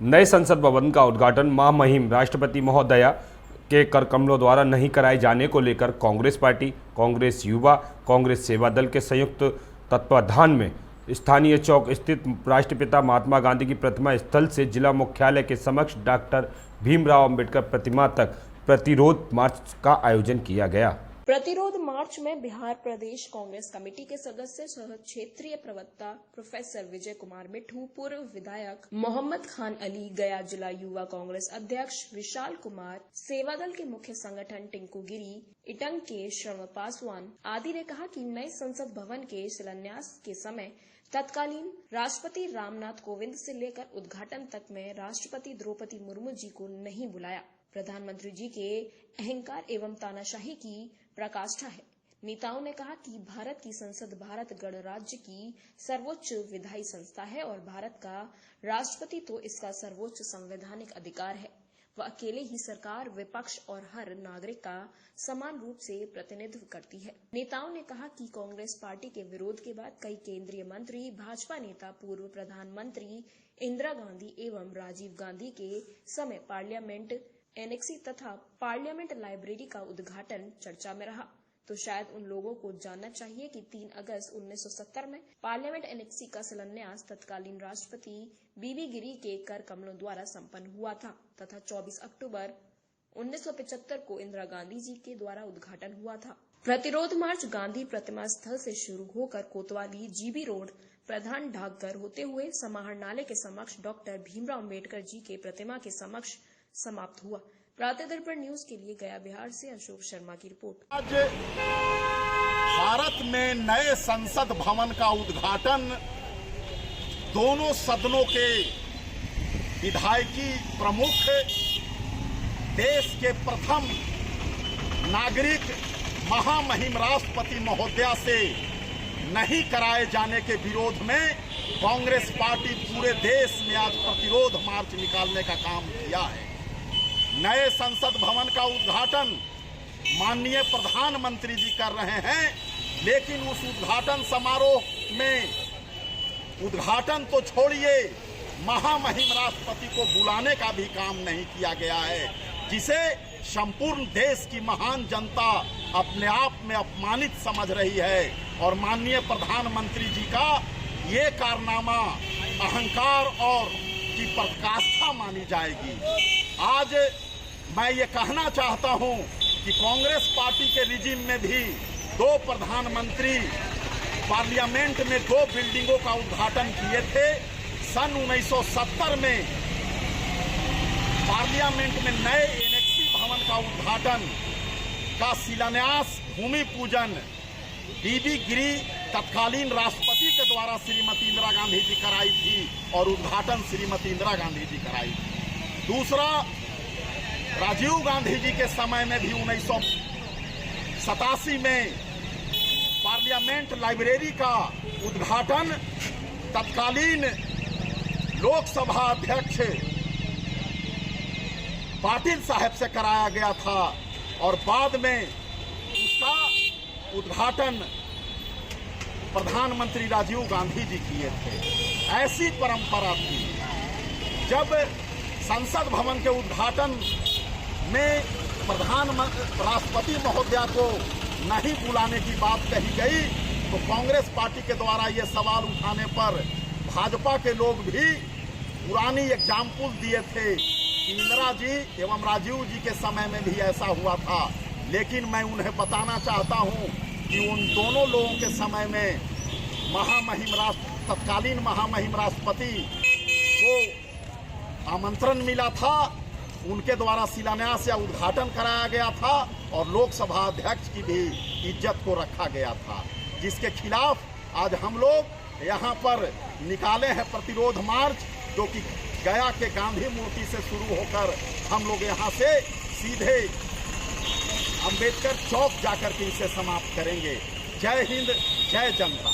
नए संसद भवन का उद्घाटन महामहिम राष्ट्रपति महोदया के कर कमलों द्वारा नहीं कराए जाने को लेकर कांग्रेस पार्टी, कांग्रेस युवा, कांग्रेस सेवा दल के संयुक्त तत्वाधान में स्थानीय चौक स्थित राष्ट्रपिता महात्मा गांधी की प्रतिमा स्थल से जिला मुख्यालय के समक्ष डॉक्टर भीमराव अंबेडकर प्रतिमा तक प्रतिरोध मार्च का आयोजन किया गया। प्रतिरोध मार्च में बिहार प्रदेश कांग्रेस कमेटी के सदस्य सह क्षेत्रीय प्रवक्ता प्रोफेसर विजय कुमार मिठू, पूर्व विधायक मोहम्मद खान अली, गया जिला युवा कांग्रेस अध्यक्ष विशाल कुमार, सेवा दल के मुख्य संगठन टिंकू गिरी, इटंग के श्रवण पासवान आदि ने कहा कि नए संसद भवन के शिलान्यास के समय तत्कालीन राष्ट्रपति रामनाथ कोविंद से लेकर उद्घाटन तक में राष्ट्रपति द्रौपदी मुर्मू जी को नहीं बुलाया। प्रधानमंत्री जी के अहंकार एवं तानाशाही की प्रकाष्ठा है। नेताओं ने कहा कि भारत की संसद भारत गणराज्य की सर्वोच्च विधायी संस्था है और भारत का राष्ट्रपति तो इसका सर्वोच्च संवैधानिक अधिकार है। वह अकेले ही सरकार, विपक्ष और हर नागरिक का समान रूप से प्रतिनिधित्व करती है। नेताओं ने कहा कि कांग्रेस पार्टी के विरोध के बाद कई केंद्रीय मंत्री, भाजपा नेता, पूर्व प्रधानमंत्री इंदिरा गांधी एवं राजीव गांधी के समय पार्लियामेंट एनेक्सी तथा पार्लियामेंट लाइब्रेरी का उद्घाटन चर्चा में रहा, तो शायद उन लोगों को जानना चाहिए कि 3 अगस्त 1970 में पार्लियामेंट एनेक्सी का शिलान्यास तत्कालीन राष्ट्रपति बीबी गिरी के कर कमलों द्वारा संपन्न हुआ था तथा 24 अक्टूबर 1975 को इंदिरा गांधी जी के द्वारा उद्घाटन हुआ था। प्रतिरोध मार्च गांधी प्रतिमा स्थल से शुरू होकर कोतवाली, जीबी रोड, प्रधान डाकघर होते हुए समाहरणालय के समक्ष डॉक्टर भीमराव अंबेडकर जी के प्रतिमा के समक्ष समाप्त हुआ। प्रातःदर्पण न्यूज के लिए गया बिहार से अशोक शर्मा की रिपोर्ट। आज भारत में नए संसद भवन का उद्घाटन दोनों सदनों के विधायकी प्रमुख, देश के प्रथम नागरिक महामहिम राष्ट्रपति महोदया से नहीं कराए जाने के विरोध में कांग्रेस पार्टी पूरे देश में आज प्रतिरोध मार्च निकालने का काम किया है। नए संसद भवन का उद्घाटन माननीय प्रधानमंत्री जी कर रहे हैं, लेकिन उस उद्घाटन समारोह में उद्घाटन तो छोड़िए, महामहिम राष्ट्रपति को बुलाने का भी काम नहीं किया गया है, जिसे संपूर्ण देश की महान जनता अपने आप में अपमानित समझ रही है। और माननीय प्रधानमंत्री जी का ये कारनामा अहंकार और की पराकाष्ठा मानी जाएगी। आज मैं ये कहना चाहता हूं कि कांग्रेस पार्टी के रिजीम में भी 2 प्रधानमंत्री पार्लियामेंट में 2 बिल्डिंगों का उद्घाटन किए थे। सन 1970 में पार्लियामेंट में नए एनेक्सी भवन का उद्घाटन का शिलान्यास, भूमि पूजन बीबी गिरी तत्कालीन राष्ट्रपति के द्वारा श्रीमती इंदिरा गांधी जी कराई थी और उद्घाटन श्रीमती इंदिरा गांधी जी कराई थी। दूसरा, राजीव गांधी जी के समय में भी 1987 में पार्लियामेंट लाइब्रेरी का उद्घाटन तत्कालीन लोकसभा अध्यक्ष पाटिल साहब से कराया गया था और बाद में उसका उद्घाटन प्रधानमंत्री राजीव गांधी जी किए थे। ऐसी परंपरा थी। जब संसद भवन के उद्घाटन में राष्ट्रपति महोदया को नहीं बुलाने की बात कही गई, तो कांग्रेस पार्टी के द्वारा ये सवाल उठाने पर भाजपा के लोग भी पुरानी एग्जाम्पल दिए थे कि इंदिरा जी एवं राजीव जी के समय में भी ऐसा हुआ था। लेकिन मैं उन्हें बताना चाहता हूं कि उन दोनों लोगों के समय में तत्कालीन महामहिम राष्ट्रपति को आमंत्रण मिला था, उनके द्वारा शिलान्यास या उद्घाटन कराया गया था और लोकसभा अध्यक्ष की भी इज्जत को रखा गया था, जिसके खिलाफ आज हम लोग यहाँ पर निकाले हैं प्रतिरोध मार्च, जो कि गया के गांधी मूर्ति से शुरू होकर हम लोग यहाँ से सीधे अंबेडकर चौक जाकर के इसे समाप्त करेंगे। जय हिंद, जय जनता।